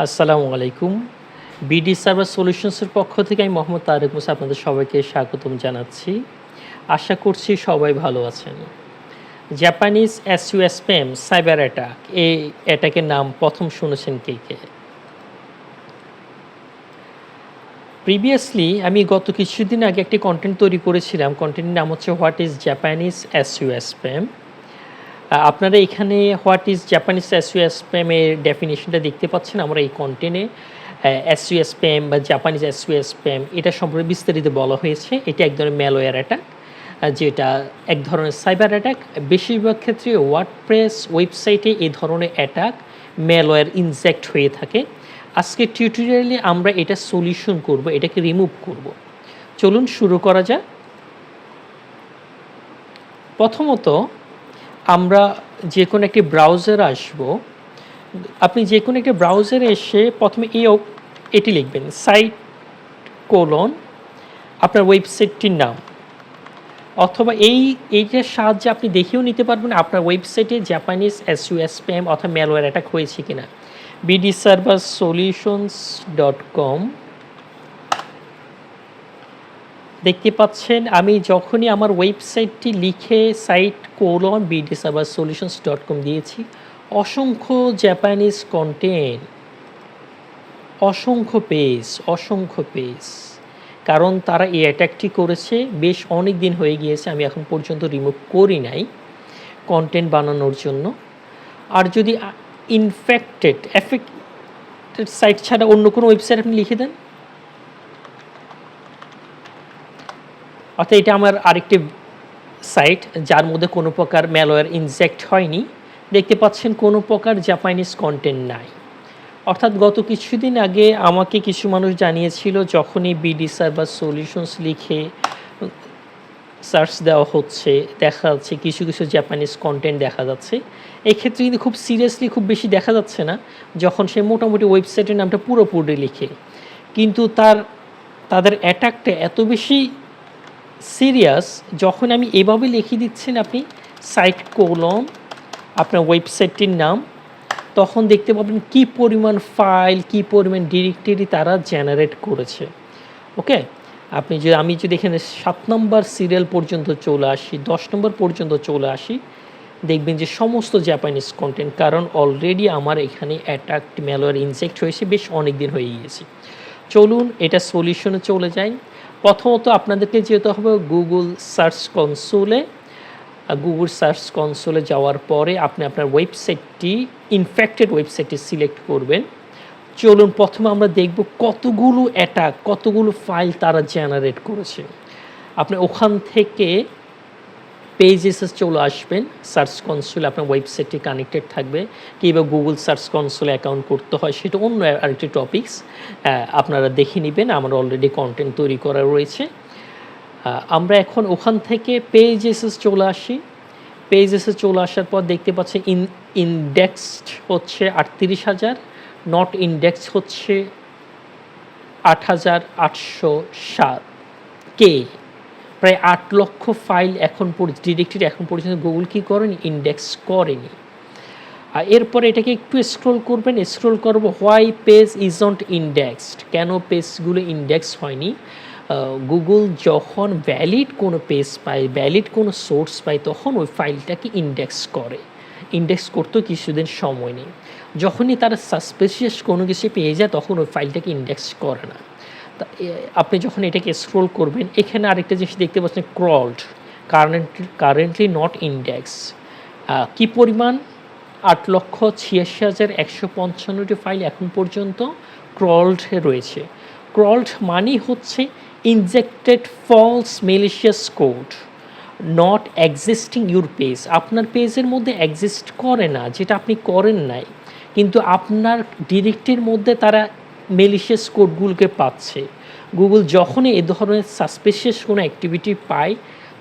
আসসালামু আলাইকুম। BD server সলিউশনসের পক্ষ থেকে আমি মোহাম্মদ তারেক মুসা আপনাদের সবাইকে স্বাগতম জানাচ্ছি। আশা করছি সবাই ভালো আছেন। Japanese SU spam cyber attack, এই অ্যাটাকের নাম প্রথম শুনেছেন কে? প্রিভিয়াসলি আমি গত কিছুদিন আগে একটি কন্টেন্ট তৈরি করেছিলাম। কন্টেন্টের নাম হচ্ছে what is Japanese SU spam. আপনারা এখানে হোয়াট ইজ জাপানিজ এসইউ স্প্যামের ডেফিনিশনটা দেখতে পাচ্ছেন। আমরা এই কন্টেন্টে এসইউ স্প্যাম বা জাপানিজ এসইউ স্প্যাম এটা সম্পর্কে বিস্তারিত বলা হয়েছে। এটা এক ধরনের ম্যালওয়্যার অ্যাটাক, যেটা এক ধরনের সাইবার অ্যাটাক। বেশিরভাগ ক্ষেত্রে ওয়ার্ডপ্রেস ওয়েবসাইটে এই ধরনের অ্যাটাক ম্যালওয়্যার ইনজেক্ট হয়ে থাকে। আজকে টিউটোরিয়ালে আমরা এটা সলিউশন করব, এটাকে রিমুভ করব। চলুন শুরু করা যাক। প্রথমত আমরা যে কোনো একটি ব্রাউজারে আসব। আপনি যে কোনো একটি ব্রাউজারে এসে প্রথমে এটি লিখবেন সাইট : আপনার ওয়েবসাইটটির নাম, অথবা এইটার সাহায্যে আপনি দেখেও নিতে পারবেন আপনার ওয়েবসাইটে জাপানিজ এসইউ স্প্যাম অথবা ম্যালওয়্যার অ্যাটাক হয়েছে কিনা। bdserversolutions.com দেখতে পাচ্ছেন। আমি যখনই আমার ওয়েবসাইটটি লিখে bdserversolutions.com দিয়েছি, অসংখ্য জাপানিজ কন্টেন্ট, অসংখ্য পেজ, কারণ তারা এই অ্যাটাকটি করেছে বেশ অনেক দিন হয়ে গিয়েছে। আমি এখন পর্যন্ত রিমুভ করি নাই কন্টেন্ট বানানোর জন্য। আর যদি এফেক্টেড সাইট ছাড়া অন্য কোনো ওয়েবসাইট আপনি লিখে দেন, অর্থাৎ এটা আমার আরেকটি সাইট যার মধ্যে কোনো প্রকার ম্যালওয়্যার ইনজেক্ট হয়নি, দেখতে পাচ্ছেন কোনো প্রকার জাপানিজ কন্টেন্ট নাই। অর্থাৎ গত কিছুদিন আগে আমাকে কিছু মানুষ জানিয়েছিল, যখনই বিডি সার্ভার সলিউশনস লিখে সার্চ দেওয়া হচ্ছে দেখা যাচ্ছে কিছু জাপানিজ কন্টেন্ট দেখা যাচ্ছে। এক্ষেত্রে কিন্তু খুব সিরিয়াসলি খুব বেশি দেখা যাচ্ছে না, যখন সে মোটামুটি ওয়েবসাইটের নামটা পুরোপুরি লিখে। কিন্তু তাদের অ্যাটাকটা এত বেশি সিরিয়াস, যখন আমি এভাবে লিখে দিচ্ছেন আপনি সাইট : আপনার ওয়েবসাইটটির নাম, তখন দেখতে পাবেন কী পরিমাণ ফাইল, কী পরিমাণ ডিরেক্টরি তারা জেনারেট করেছে। ওকে, আমি যদি এখানে 7 নম্বর সিরিয়াল পর্যন্ত চলে আসি, 10 নম্বর পর্যন্ত চলে আসি, দেখবেন যে সমস্ত জাপানিজ কন্টেন্ট, কারণ অলরেডি আমার এখানে অ্যাটাক ম্যালওয়্যার ইনজেক্ট হয়েছে বেশ অনেক দিন হয়ে গিয়েছে। চলুন এটা সলিউশনে চলে যাই। প্রথমত আপনাদেরকে যেতে হবে গুগল সার্চ কনসোলে যাওয়ার পরে আপনি আপনার ওয়েবসাইটটি, ইনফেক্টেড ওয়েবসাইটটি সিলেক্ট করবেন। চলুন প্রথমে আমরা দেখব কতগুলো অ্যাটাক, কতগুলো ফাইল তারা জেনারেট করেছে। আপনি ওখান থেকে পেজেসে চলে আসবেন। সার্চ কনসোলে আপনার ওয়েবসাইটটি কানেক্টেড থাকবে। কীভাবে গুগল সার্চ কনসোলে অ্যাকাউন্ট করতে হয় সেটা অন্য আরেকটি টপিকস, আপনারা দেখে নেবেন। আমার অলরেডি কন্টেন্ট তৈরি করা রয়েছে। আমরা এখন ওখান থেকে পেজেসে চলে আসি। পেজেসে চলে আসার পর দেখতে পাচ্ছি ইন্ডেক্সড হচ্ছে 38,000, নট ইন্ডেক্স হচ্ছে 8,807 কে, প্রায় 8 লক্ষ ফাইল ডিরেক্টরি এখন পর্যন্ত গুগল কী করেনি, ইন্ডেক্স করেনি। আর এরপরে এটাকে একটু স্ক্রল করবেন। স্ক্রল করবো হোয়াই পেজ ইজন্ট ইন্ডেক্সড, কেন পেজগুলো ইন্ডেক্স হয়নি। গুগল যখন ভ্যালিড কোনো পেজ পায়, ভ্যালিড কোনো সোর্স পায়, তখন ওই ফাইলটাকে ইন্ডেক্স করে। ইন্ডেক্স করতেও কিছুদিন সময় নেই। যখনই তারা সাসপিশিয়াস কোনো কিছু পেয়ে যায়, তখন ওই ফাইলটাকে ইন্ডেক্স করে না। তা আপনি যখন এটাকে স্ক্রল করবেন, এখানে আরেকটা জিনিস দেখতে পাচ্ছেন, ক্রলড, কারেন্টলি নট ইন্ডেক্স। কী পরিমাণ, 8,86,155টি ফাইল এখন পর্যন্ত ক্রলড রয়েছে। ক্রলড মানেই হচ্ছে injected false malicious code not existing your page. আপনার পেজের মধ্যে এক্সিস্ট করে না, যেটা আপনি করেন নাই, কিন্তু আপনার ডিরেক্টরির মধ্যে তারা ম্যালিশিয়াস কোডগুলোকে পাচ্ছে। গুগল যখনই এ ধরনের সাসপিশিয়াস কোনো অ্যাক্টিভিটি পায়,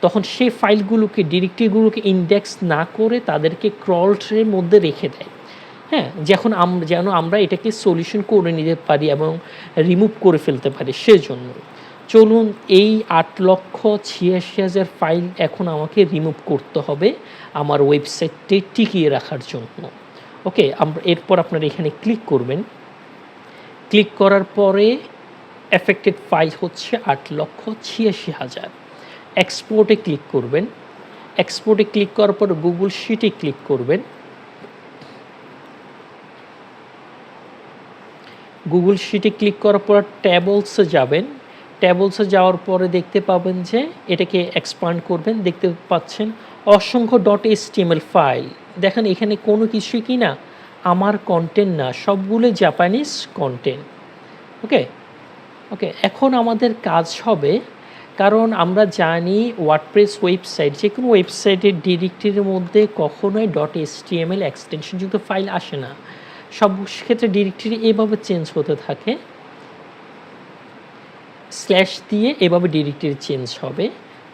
তখন সেই ফাইলগুলোকে, ডিরেক্টরিগুলোকে ইন্ডেক্স না করে তাদেরকে ক্রলডের মধ্যে রেখে দেয়। হ্যাঁ, যেন আমরা এটাকে সলিউশন করে নিতে পারি এবং রিমুভ করে ফেলতে পারি। সেজন্য চলুন এই 8,86,000 ফাইল এখন আমাকে রিমুভ করতে হবে আমার ওয়েবসাইটটি টিকিয়ে রাখার জন্য। ওকে, এরপর আপনারা এখানে ক্লিক করবেন। ক্লিক করার পরে এফেক্টেড ফাইল হচ্ছে 8,86,000। এক্সপোর্টে ক্লিক করবেন। এক্সপোর্টে ক্লিক করার পর গুগল শিটে ক্লিক করবেন। গুগল শিটে ক্লিক করার পর ট্যাবলসে যাবেন। ট্যাবলসে যাওয়ার পরে দেখতে পাবেন যে এটাকে এক্সপান্ড করবেন। দেখতে পাচ্ছেন অসংখ্য .html ফাইল। দেখেন এখানে কোনো কিছুই কি না আমার কন্টেন্ট না, সবগুলো জাপানিজ কন্টেন্ট। ওকে ওকে এখন আমাদের কাজ হবে, কারণ আমরা জানি ওয়ার্ডপ্রেস ওয়েবসাইট, যে কোনো ওয়েবসাইটের ডিরেক্টরির মধ্যে কখনোই .html এক্সটেনশনযুক্ত ফাইল আসে না। সব ক্ষেত্রে ডিরেক্টরি এভাবে চেঞ্জ হতে থাকে, স্ল্যাশ দিয়ে এভাবে ডিরেক্টরি চেঞ্জ হবে,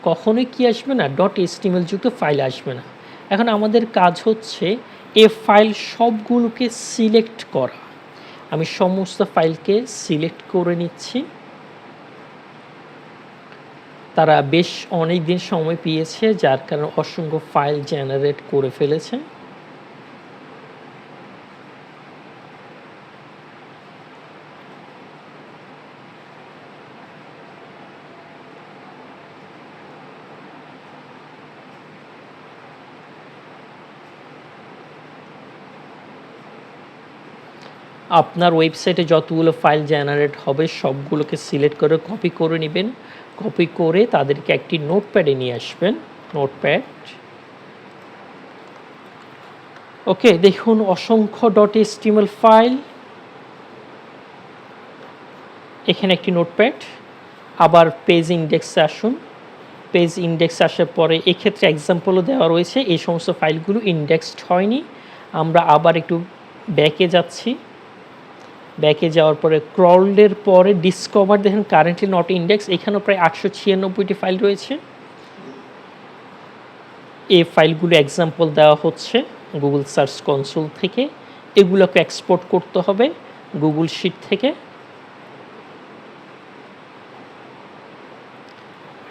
কখনোই কি আসবে না .html যুক্ত ফাইল আসবে না। এখন আমাদের কাজ হচ্ছে এই ফাইল সবগুলোকে সিলেক্ট করা। আমি সমস্ত ফাইলকে সিলেক্ট করে নিচ্ছি। তারা বেশ অনেক দিন সময় পেয়েছে, যার কারণে অসংখ্য ফাইল জেনারেট করে ফেলেছে। আপনার ওয়েবসাইটে যতগুলো ফাইল জেনারেট হবে সবগুলোকে সিলেক্ট করে কপি করে নেবেন। কপি করে তাদেরকে একটি নোটপ্যাডে নিয়ে আসবেন। নোটপ্যাড। ওকে, দেখুন অসংখ্য .html ফাইল। এখানে একটি নোটপ্যাড। আবার পেজ ইন্ডেক্সে আসুন। পেজ ইন্ডেক্স আসার পরে এক্ষেত্রে এক্সাম্পলও দেওয়া রয়েছে, এই সমস্ত ফাইলগুলো ইন্ডেক্সড হয়নি। আমরা আবার একটু ব্যাকে যাচ্ছি। ব্যাকে যাওয়ার পরে ক্রলডের পরে ডিসকভার, দেখেন কারেন্টলি নট ইন্ডেক্স, এখানেও প্রায় 896টি ফাইল রয়েছে। এই ফাইলগুলো এক্সাম্পল দেওয়া হচ্ছে গুগল সার্চ কনসোল থেকে। এগুলোকে এক্সপোর্ট করতে হবে গুগল শিট থেকে।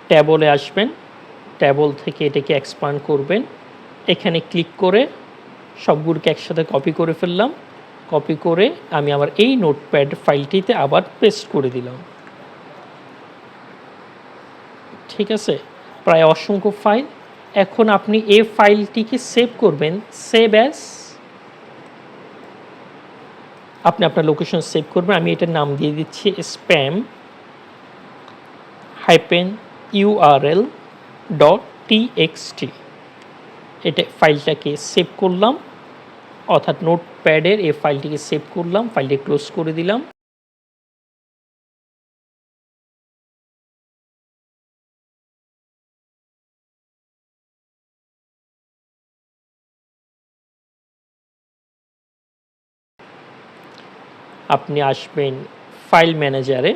ট্যাবলে আসবেন, ট্যাবল থেকে এটাকে এক্সপান্ড করবেন। এখানে ক্লিক করে সবগুলোকে একসাথে কপি করে ফেললাম। কপি করে আমি আমার এই নোটপ্যাড ফাইলটিতে আবার পেস্ট করে দিলাম। ঠিক আছে, প্রায় অসংখ্য ফাইল। এখন আপনি এই ফাইলটিকে সেভ করবেন। সেভ অ্যাজ, আপনি আপনার লোকেশন সেভ করবেন। আমি এটার নাম দিয়ে দিচ্ছি spam-url.txt। এটা ফাইলটাকে সেভ করলাম, অর্থাৎ নোটপ্যাডের এই ফাইলটিকে সেভ করলাম। ফাইলটি ক্লোজ করে দিলাম। আপনি আসবেন ফাইল ম্যানেজারে।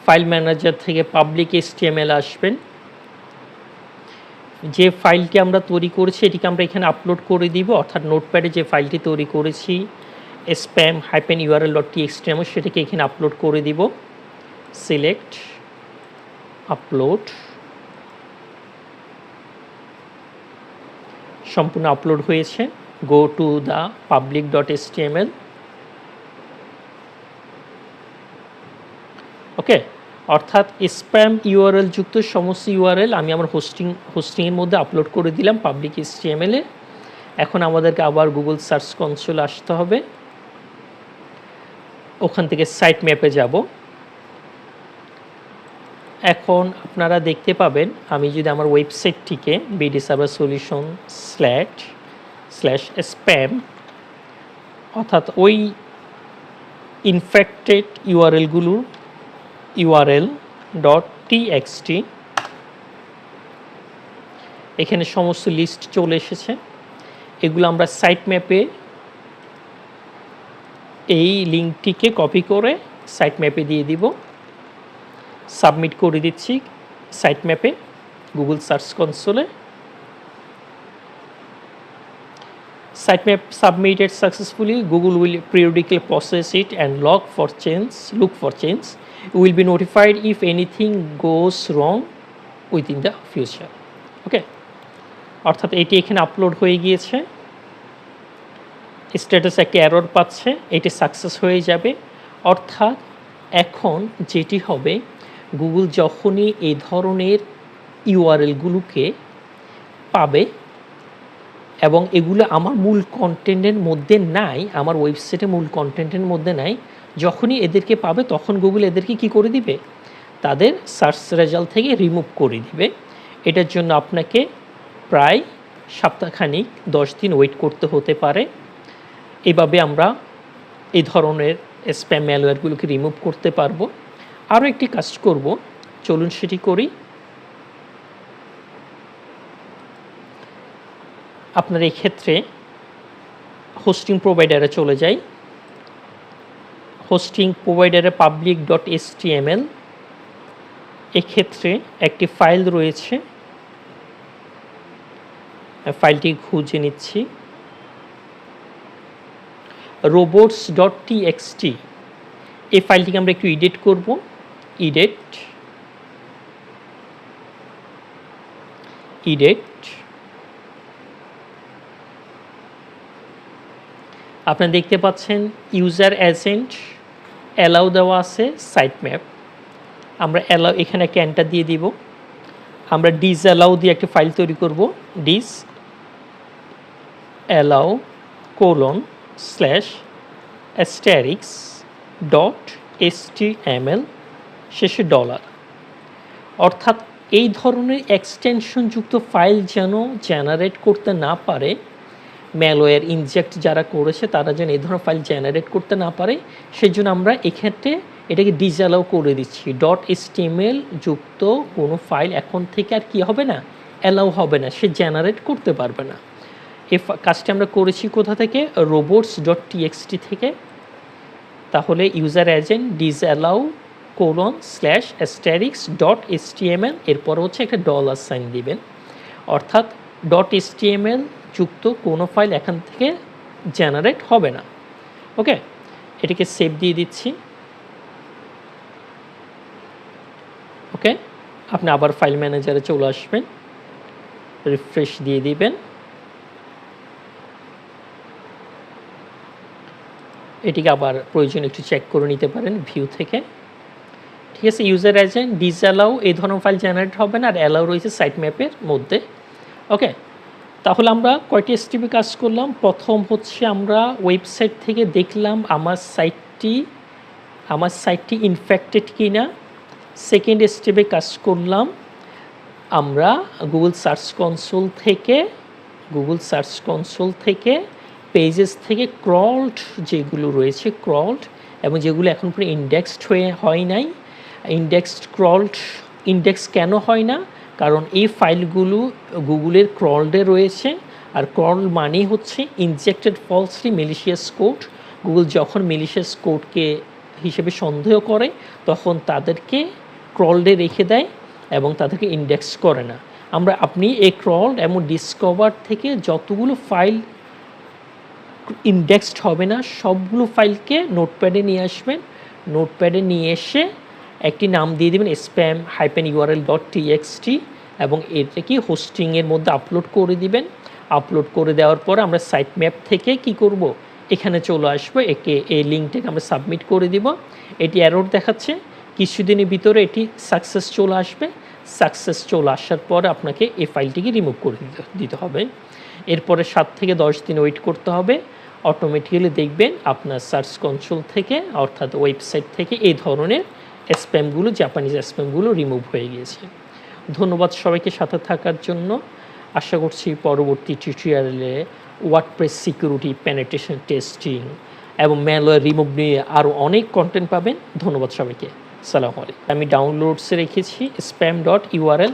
ফাইল ম্যানেজার থেকে পাবলিক HTML আসবেন। যে ফাইলটি আমরা তৈরি করেছি এটিকে আমরা এখানে আপলোড করে দিব, অর্থাৎ নোটপ্যাডে যে ফাইলটি তৈরি করেছি spam-url.txt আমরা সেটাকে এখানে আপলোড করে দিব। Select, upload. সম্পূর্ণ আপলোড হয়েছে। Go to the public.html। ওকে, অর্থাৎ স্প্যাম ইউআরএল যুক্ত সমস্ত ইউআরএল আমি আমার হোস্টিংয়ের মধ্যে আপলোড করে দিলাম পাবলিক HTML-এ। এখন আমাদেরকে আবার গুগল সার্চ কনসোল আসতে হবে। ওখান থেকে সাইট ম্যাপে যাব। এখন আপনারা দেখতে পাবেন, আমি যদি আমার ওয়েবসাইটটিকে bdserversolution/spam, অর্থাৎ ওই ইনফেক্টেড ইউআরএলগুলোর url.txt, এখানে সমস্ত লিস্ট চলে এসেছে। এগুলো আমরা সাইট ম্যাপে এই লিঙ্কটিকে কপি করে সাইট ম্যাপে দিয়ে দিব। সাবমিট করে দিচ্ছি সাইট ম্যাপে গুগল সার্চ কনসোলে। sitemap submitted successfully, Google will periodically process it and look for change. You will be notified if anything goes wrong within the future. ওকে, অর্থাৎ এটি এখানে আপলোড হয়ে গিয়েছে, স্ট্যাটাস একটা এরর পাচ্ছে, এটি সাকসেস হয়ে যাবে। অর্থাৎ এখন যেটি হবে, গুগল যখনই এই ধরনের ইউআরএলগুলোকে পাবে এবং এগুলো আমার মূল কন্টেন্টের মধ্যে নাই, আমার ওয়েবসাইটে মূল কন্টেন্টের মধ্যে নাই, যখনই এদেরকে পাবে তখন গুগল এদেরকে কি করে দিবে, তাদের সার্চ রেজাল্ট থেকে রিমুভ করে দিবে। এটার জন্য আপনাকে প্রায় সপ্তাহখানিক 10 দিন ওয়েট করতে হতে পারে। এভাবে আমরা এই ধরনের স্প্যাম ম্যালওয়্যারগুলোকে রিমুভ করতে পারবো। আরও একটি কাজ করব, চলুন সেটি করি। আপনার এই ক্ষেত্রে হোস্টিং প্রোভাইডারে চলে যাই। হোস্টিং প্রোভাইডারে public.html, এক্ষেত্রে একটি ফাইল রয়েছে, ফাইলটি খুঁজে নিচ্ছি, robots.txt। এই ফাইলটিকে আমরা একটু এডিট করব, এডিট। আপনারা দেখতে পাচ্ছেন ইউজার এজেন্ট অ্যালাউ দেওয়া আছে, সাইট ম্যাপ। আমরা অ্যালাউ এখানে একটা এন্টার দিয়ে দিব। আমরা ডিস অ্যালাউ দিয়ে একটা ফাইল তৈরি করব, ডিস অ্যালাউ :**html শেষে $। অর্থাৎ এই ধরনের এক্সটেনশনযুক্ত ফাইল যেন জেনারেট করতে না পারে, ম্যালওয়্যার ইনজেক্ট যারা করেছে তারা যেন এই ধরনের ফাইল জেনারেট করতে না পারে, সেই জন্য আমরা এক্ষেত্রে এটাকে ডিসঅ্যালাউ করে দিচ্ছি। .html যুক্ত কোনো ফাইল এখন থেকে আর কি হবে না, অ্যালাউ হবে না, সে জেনারেট করতে পারবে না। এই কাজটি আমরা করেছি কোথা থেকে, robots.txt থেকে। তাহলে ইউজার এজেন্ট ডিসঅ্যালাউ :***html, এরপর হচ্ছে একটা $সাইন দিবেন। অর্থাৎ .html যুক্ত কোনো ফাইল এখান থেকে জেনারেট হবে না। ওকে, এটাকে সেভ দিয়ে দিচ্ছি। ওকে, আপনি আবার ফাইল ম্যানেজারে চলে আসবেন, রিফ্রেশ দিয়ে দিবেন। এটিকে আবার প্রয়োজন একটু চেক করে নিতে পারেন ভিউ থেকে। ঠিক আছে, ইউজার এজেন্ট ডিসঅ্যালাউ, এই ধরনের ফাইল জেনারেট হবে না, আর অ্যালাউ রয়েছে সাইট ম্যাপের মধ্যে। ওকে, তাহলে আমরা কয়টি স্টেপে কাজ করলাম। প্রথম হচ্ছে আমরা ওয়েবসাইট থেকে দেখলাম আমার সাইটটি ইনফেক্টেড কিনা। সেকেন্ড স্টেপে কাজ করলাম আমরা গুগল সার্চ কনসোল থেকে পেজেস থেকে ক্রলড যেগুলো রয়েছে, ক্রলড এবং যেগুলো এখন পর্যন্ত ইন্ডেক্সড হয় নাই, ইন্ডেক্স কেন হয় না, কারণ এই ফাইলগুলো গুগলের ক্রলডে রয়েছে। আর ক্রল মানে হচ্ছে injected falsely malicious code. Google যখন ম্যালিশিয়াস কোডকে হিসেবে সন্দেহ করে তখন তাদেরকে ক্রলডে রেখে দেয় এবং তাদেরকে ইন্ডেক্স করে না। আপনি এই ক্রলড এবং ডিসকভার থেকে যতগুলো ফাইল ইন্ডেক্সড হবে না সবগুলো ফাইলকে নোটপ্যাডে নিয়ে আসবেন। নোটপ্যাডে নিয়ে এসে একটি নাম দিয়ে দেবেন spam-url.txt এবং এটাকে হোস্টিংয়ের মধ্যে আপলোড করে দিবেন। আপলোড করে দেওয়ার পর আমরা সাইট ম্যাপ থেকে কি করব, এখানে চলে আসবো, এই লিঙ্কটাকে আমরা সাবমিট করে দিব। এটি এরর দেখাচ্ছে, কিছুদিনের ভিতরে এটি সাকসেস চলে আসবে। সাকসেস চলে আসার পর আপনাকে এই ফাইলটিকে রিমুভ করে দিতে হবে। এরপরে 7 থেকে 10 দিন ওয়েট করতে হবে। অটোমেটিক্যালি দেখবেন আপনার সার্চ কনসোল থেকে অর্থাৎ ওয়েবসাইট থেকে এই ধরনের স্প্যামগুলো, জাপানিজ স্প্যামগুলো রিমুভ হয়ে গিয়েছে। ধন্যবাদ সবাইকে সাথে থাকার জন্য। আশা করছি পরবর্তী টিউটোরিয়ালে ওয়ার্ডপ্রেস সিকিউরিটি, পেনিট্রেশন টেস্টিং এবং ম্যালওয়্যার রিমুভ নিয়ে আরও অনেক কন্টেন্ট পাবেন। ধন্যবাদ সবাইকে। সালামু আলাইকুম। আমি ডাউনলোডসে রেখেছি spam.url